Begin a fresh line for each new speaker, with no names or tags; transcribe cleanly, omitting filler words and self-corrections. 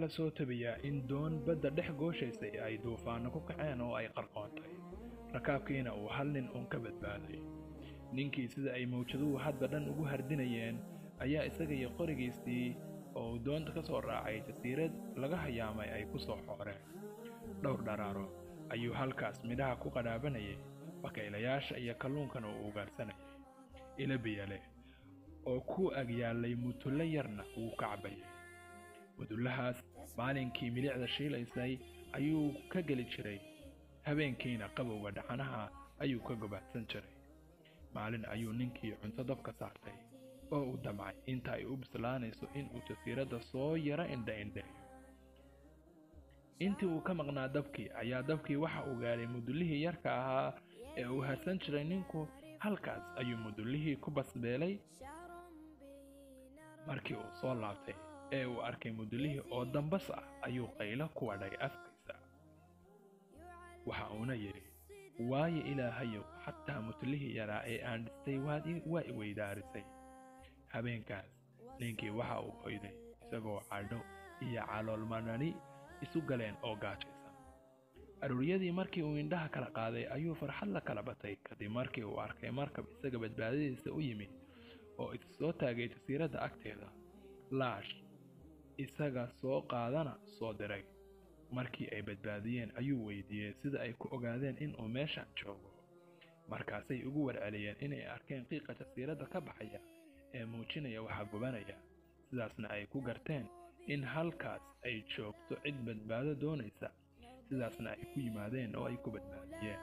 la soo tabiyaa in doon badda dhex gooshaysay ay duufaanno ku kaceen oo ay qarqoontay rakaabkiina uu hal nin uun ka badbaaday ninkii sida ay mawjaduhu hadba dhan ugu hardinayeen ayaa isaga iyo qorigiisii oo uu doonta ka soo raacay jasiirad laga hayaamay ay ku soo xooreen dhowr dharaaro ayuu halkaas midhaha ku qadhaabanayay bakaylayaasha iyo kalluunkana uu ugaarsanayay ila biyo leh oo ku agyaallay mutulle yarna wuu ka cabbayay mudullahaas maalinkii milicda shiilaysay ayuu ka geli jiray habeenkiina qabowga dhaxanaha ayuu ka gobaadsan jiray maalin ayuu ninkii cunto dabka saartay oo uu damcay inta ay u bislaanayso inuu jasiiradda soo yara indha-indheeyo intii uu ka maqnaa dabkii ayaa dabkii waxa uu gaadhay mudullihii yarka ahaa ee uu harsan jiray ninku halkaas ayuu mudullihii ku basbeelay markii uu soo laabtay ee uu arkay mudullihii oo dambas ah ayuu qaylo ku wadhay afkiisa waxa uuna yidhi waayo ilaahayow xataa mudullihii yaraa ee aan dhistay waa i weydaarisay habeenkaas ninkii waxa uu hoyday isagoo cadho iyo caloolmanani isu galeen oo gaajaysan aruuriyadii markii uu indhaha kala qaaday ayuu farxad la kala batay kadib markii uu arkay markab isaga badbaadadiisa u yimid oo is soo taagay jasiiradda agteeda laash isaga soo qaadana soo diray markii ay badbaadiyeen ayuu weydiiyey sida ay ku ogaadeen inuu meeshaan joogo markaasay ugu warceliyeen inay arkeen qiiqa jasiiradda ka baxaya ee muujinaya waxa gubanaya sidaasna ay ku garteen in halkaas ay joogto cid badbaado doonaysa sidaasna ay ku yimaadeen oo ay ku badbaadiyeen